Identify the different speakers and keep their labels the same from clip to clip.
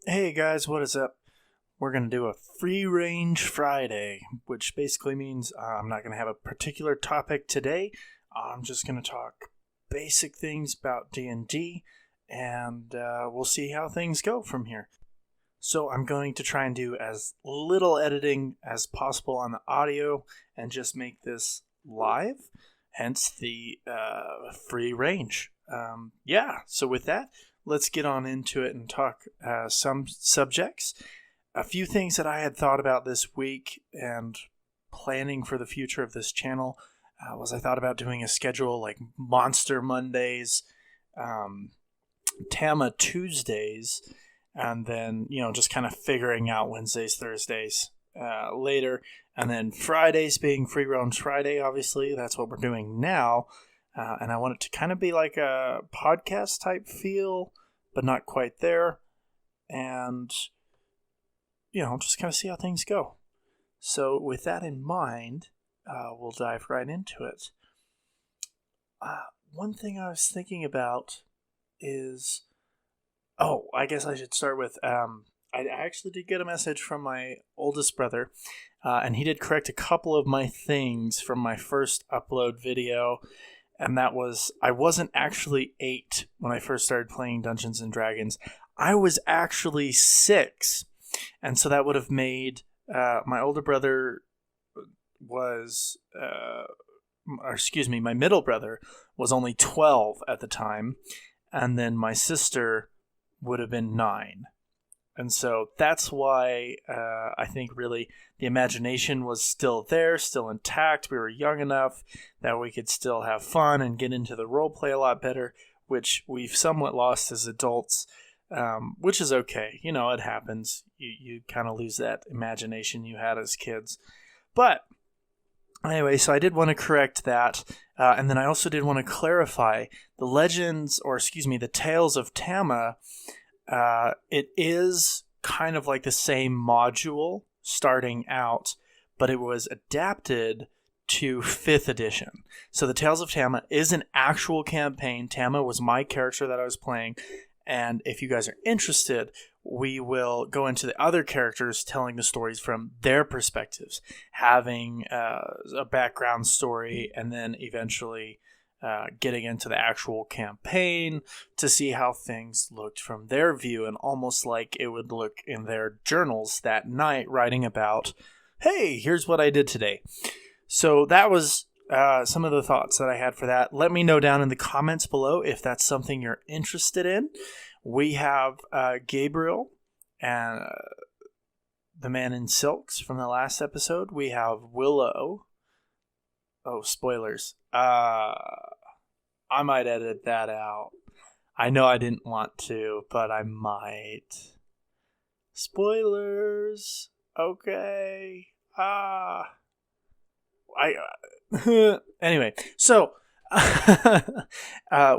Speaker 1: Hey guys, what is up? We're going to do a free range Friday, which basically means I'm not going to have a particular topic today. I'm just going to talk basic things about D&D, and we'll see how things go from here. So I'm going to try and do as little editing as possible on the audio and just make this live, hence the free range. So with that, let's get on into it and talk some subjects. A few things that I had thought about this week and planning for the future of this channel was I thought about doing a schedule like Monster Mondays, Tama Tuesdays, and then, just kind of figuring out Wednesdays, Thursdays later. And then Fridays being Free Range Friday, obviously. That's what we're doing now. And I want it to kind of be like a podcast type feel, but not quite there. And, just kind of see how things go. So with that in mind, we'll dive right into it. One thing I was thinking about is... I guess I should start with... I actually did get a message from my oldest brother, and he did correct a couple of my things from my first upload video. And that was, I wasn't actually 8 when I first started playing Dungeons & Dragons. I was actually 6. And so that would have made, my older brother was, my middle brother was only 12 at the time. And then my sister would have been 9. And so that's why I think really the imagination was still there, still intact. We were young enough that we could still have fun and get into the role play a lot better, which we've somewhat lost as adults, which is okay. It happens. You kind of lose that imagination you had as kids. But anyway, so I did want to correct that. And then I also did want to clarify the Tales of Tama. It is kind of like the same module starting out, but it was adapted to 5th edition. So the Tales of Tama is an actual campaign. Tama was my character that I was playing, and if you guys are interested, we will go into the other characters telling the stories from their perspectives, having a background story, and then eventually getting into the actual campaign to see how things looked from their view, and almost like it would look in their journals that night, writing about, hey, here's what I did today. So that was some of the thoughts that I had for that. Let me know down in the comments below if that's something you're interested in. We have Gabriel and the man in silks from the last episode. We have Willow. Oh, spoilers. I might edit that out. I know I didn't want to, but I might. Spoilers. Okay. Anyway, so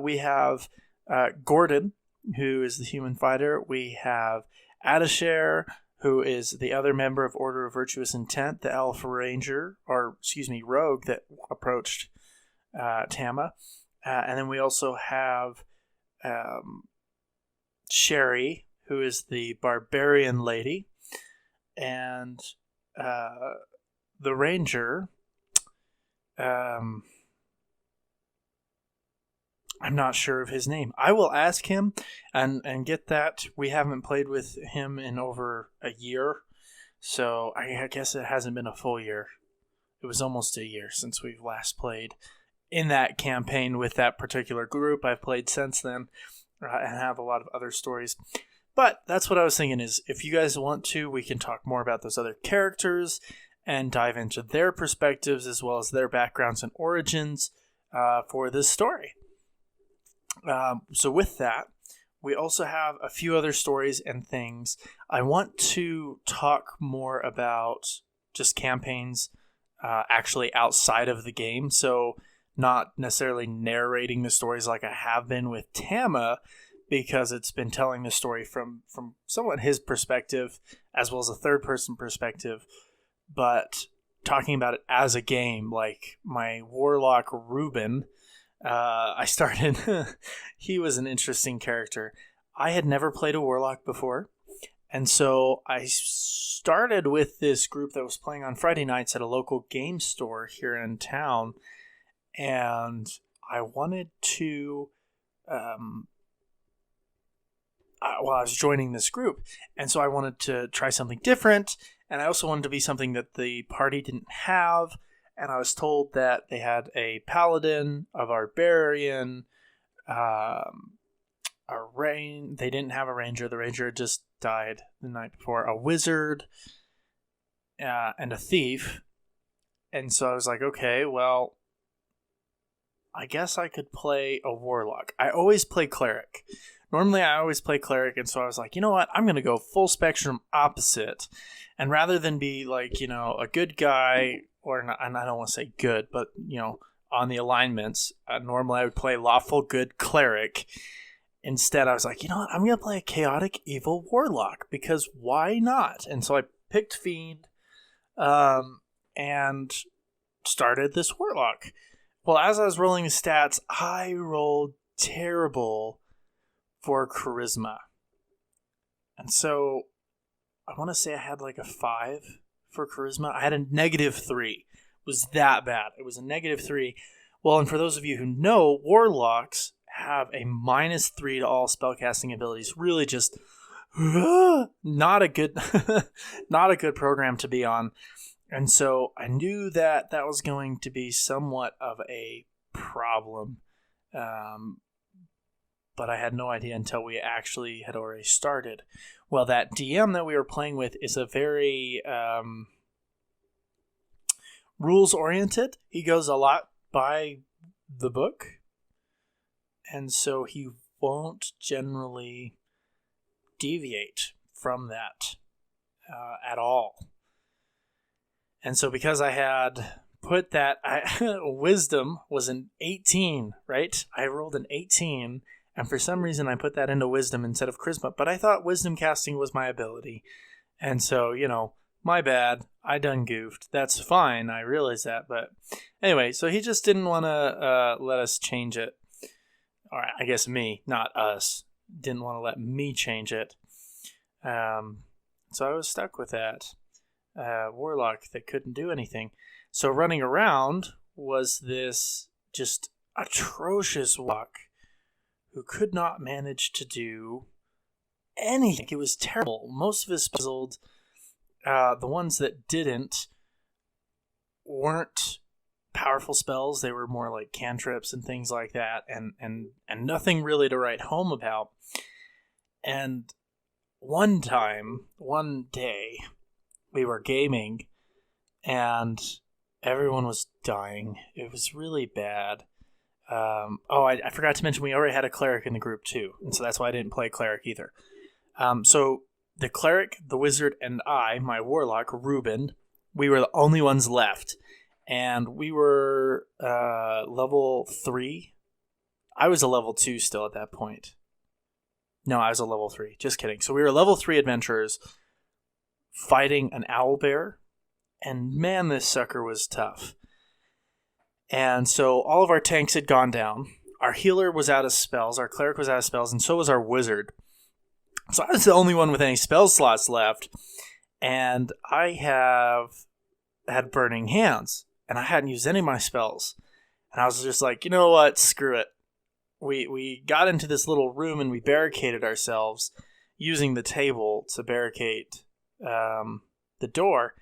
Speaker 1: we have Gordon, who is the human fighter. We have Adashare, who is the other member of Order of Virtuous Intent, the elf rogue that approached Tama. And then we also have Sherry, who is the barbarian lady. And the ranger, I'm not sure of his name. I will ask him and get that. We haven't played with him in over a year, so I guess it hasn't been a full year. It was almost a year since we've last played in that campaign with that particular group. I've played since then and have a lot of other stories. But that's what I was thinking is, if you guys want to, we can talk more about those other characters and dive into their perspectives as well as their backgrounds and origins for this story. So with that, we also have a few other stories and things. I want to talk more about just campaigns actually outside of the game. So not necessarily narrating the stories like I have been with Tama, because it's been telling the story from somewhat his perspective as well as a third-person perspective, but talking about it as a game, like my warlock Ruben. I started... He was an interesting character. I had never played a warlock before, And so I started with this group that was playing on Friday nights at a local game store here in town. And I wanted to, I was joining this group. And so I wanted to try something different. And I also wanted to be something that the party didn't have. And I was told that they had a paladin, a barbarian, they didn't have a ranger. The ranger had just died the night before. A wizard, and a thief. And so I was like, okay, well, I guess I could play a warlock. I always play cleric. Normally I always play cleric, and so I was like, you know what? I'm going to go full spectrum opposite. And rather than be like, a good guy, or not, and I don't want to say good, but, on the alignments, normally I would play lawful good cleric. Instead, I was like, you know what? I'm going to play a chaotic evil warlock, because why not? And so I picked Fiend, and started this warlock. Well, as I was rolling the stats, I rolled terrible for charisma. And so I want to say I had like a 5 for charisma. I had a -3. It was that bad. It was a -3. Well, and for those of you who know, warlocks have a -3 to all spellcasting abilities. Really just not a good not a good program to be on. And so I knew that was going to be somewhat of a problem. But I had no idea until we actually had already started. Well, that DM that we were playing with is a very rules-oriented. He goes a lot by the book. And so he won't generally deviate from that at all. And so because I had put that, wisdom was an 18, right? I rolled an 18, and for some reason I put that into wisdom instead of charisma. But I thought wisdom casting was my ability. And so, my bad. I done goofed. That's fine. I realize that. But anyway, so he just didn't want to let us change it. Or I guess me, not us. Didn't want to let me change it. So I was stuck with that. Warlock that couldn't do anything. So running around was this just atrocious warlock who could not manage to do anything. It was terrible. Most of his puzzled. The ones that didn't weren't powerful spells. They were more like cantrips and things like that, and nothing really to write home about. And one day, we were gaming, and everyone was dying. It was really bad. I forgot to mention we already had a cleric in the group too, and so that's why I didn't play cleric either. So the cleric, the wizard, and I, my warlock, Reuben, we were the only ones left. And we were level 3. I was a level 2 still at that point. No, I was a level 3. Just kidding. So we were level 3 adventurers fighting an owlbear. And man, this sucker was tough. And so all of our tanks had gone down. Our healer was out of spells. Our cleric was out of spells. And so was our wizard. So I was the only one with any spell slots left. And I had burning hands. And I hadn't used any of my spells. And I was just like, you know what? Screw it. We got into this little room and we barricaded ourselves using the table to barricade the door.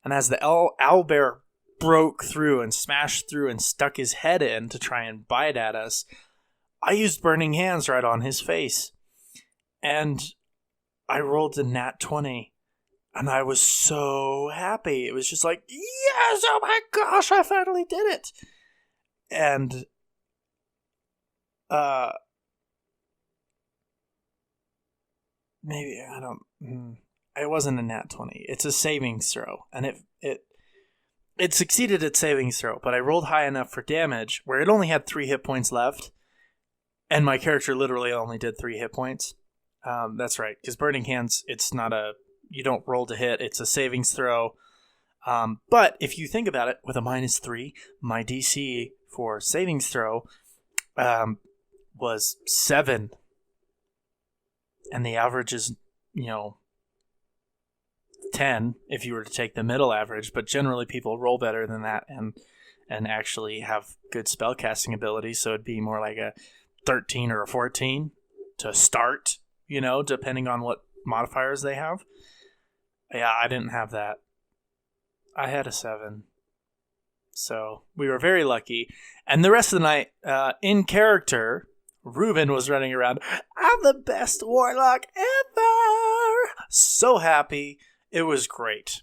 Speaker 1: And as the owlbear broke through and smashed through and stuck his head in to try and bite at us, I used burning hands right on his face. And I rolled a nat 20. And I was so happy. It was just like, yes, oh my gosh, I finally did it. And maybe, it wasn't a nat 20. It's a savings throw. And it succeeded at savings throw, but I rolled high enough for damage where it only had 3 hit points left. And my character literally only did 3 hit points. That's right, because Burning Hands, it's not you don't roll to hit, it's a savings throw. But if you think about it, with a -3, my DC for savings throw was 7. And the average is, 10 if you were to take the middle average, but generally people roll better than that and actually have good spellcasting ability, so it'd be more like a 13 or a 14 to start, depending on what modifiers they have. Yeah, I didn't have that. I had a 7. So we were very lucky. And the rest of the night, in character, Ruben was running around, I'm the best warlock ever! So happy. It was great.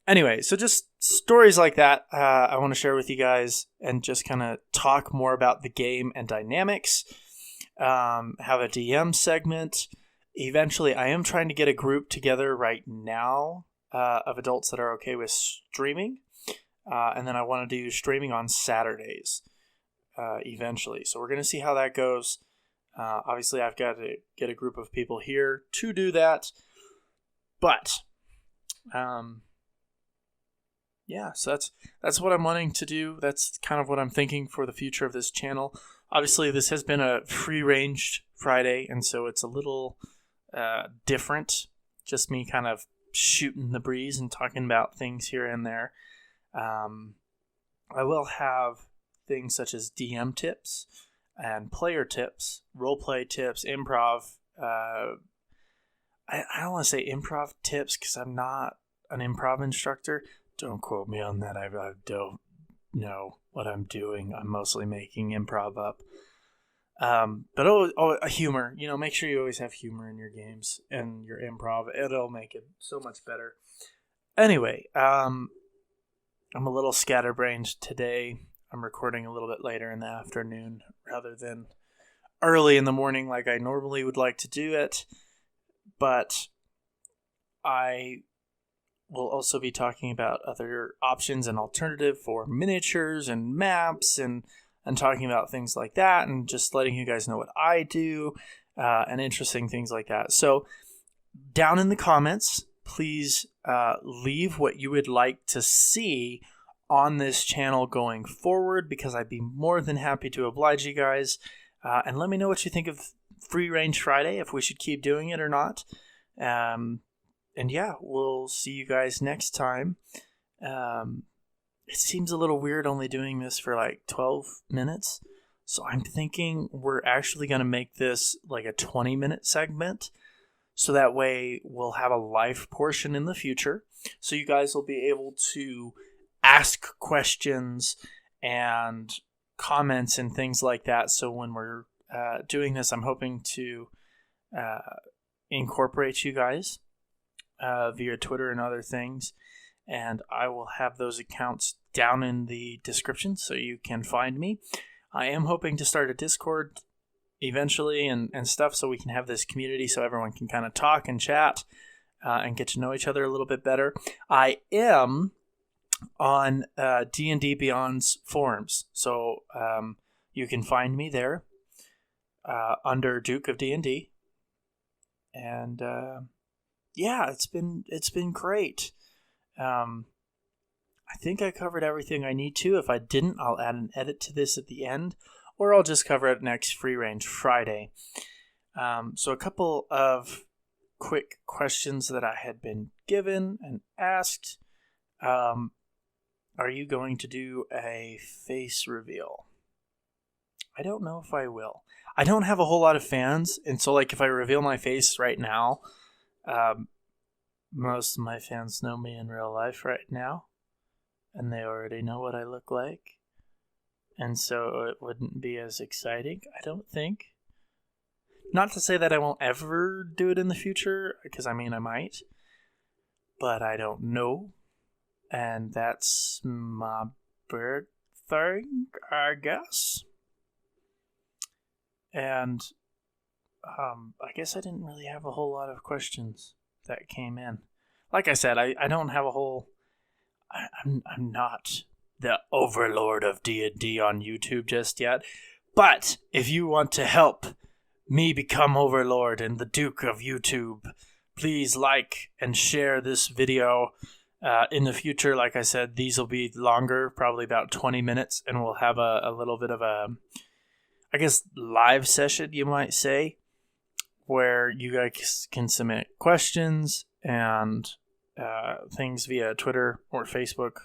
Speaker 1: Anyway, so just stories like that I want to share with you guys and just kind of talk more about the game and dynamics. Have a DM segment. Eventually, I am trying to get a group together right now of adults that are okay with streaming. And then I want to do streaming on Saturdays eventually. So we're going to see how that goes. Obviously, I've got to get a group of people here to do that. But, yeah, so that's what I'm wanting to do. That's kind of what I'm thinking for the future of this channel. Obviously, this has been a free-ranged Friday, and so it's a little different. Just me kind of shooting the breeze and talking about things here and there. I will have things such as DM tips and player tips, roleplay tips, improv. I don't want to say improv tips because I'm not an improv instructor. Don't quote me on that. I don't know what I'm doing. I'm mostly making improv up. But humor. Make sure you always have humor in your games and your improv. It'll make it so much better. Anyway, I'm a little scatterbrained today. I'm recording a little bit later in the afternoon rather than early in the morning like I normally would like to do it. But I will also be talking about other options and alternative for miniatures and maps and talking about things like that and just letting you guys know what I do and interesting things like that. So down in the comments, please leave what you would like to see on this channel going forward, because I'd be more than happy to oblige you guys. And let me know what you think of Free Range Friday, if we should keep doing it or not. And yeah, we'll see you guys next time. It seems a little weird only doing this for like 12 minutes. So I'm thinking we're actually going to make this like a 20-minute segment. So that way we'll have a live portion in the future. So you guys will be able to ask questions and comments and things like that. So when we're doing this, I'm hoping to incorporate you guys via Twitter and other things. And I will have those accounts down in the description so you can find me. I am hoping to start a Discord eventually and stuff so we can have this community so everyone can kind of talk and chat and get to know each other a little bit better. I am on D&D Beyond's forums, so you can find me there under Duke of D&D. And yeah, it's been great. I think I covered everything I need to. If I didn't, I'll add an edit to this at the end, or I'll just cover it next Free Range Friday. So a couple of quick questions that I had been given and asked. Are you going to do a face reveal? I don't know if I will. I don't have a whole lot of fans, and so like if I reveal my face right now, most of my fans know me in real life right now, and they already know what I look like, and so it wouldn't be as exciting, I don't think. Not to say that I won't ever do it in the future, because I might, but I don't know, and that's my big thing, I guess. And I guess I didn't really have a whole lot of questions that came in. Like I said, I don't have a whole... I'm not the overlord of D&D on YouTube just yet. But if you want to help me become overlord and the Duke of YouTube, please like and share this video. In the future, like I said, these will be longer, probably about 20 minutes, and we'll have a little bit of a, I guess, live session, you might say, where you guys can submit questions and things via Twitter or Facebook.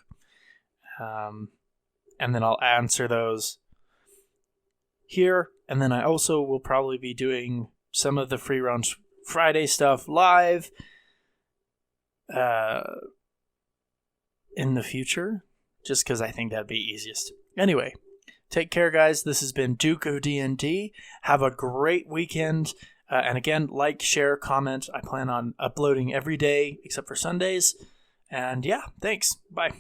Speaker 1: And then I'll answer those here. And then I also will probably be doing some of the Free Round Friday stuff live in the future, just because I think that'd be easiest. Anyway, take care, guys. This has been Duke of D&D. Have a great weekend. And again, like, share, comment. I plan on uploading every day except for Sundays. And yeah, thanks. Bye.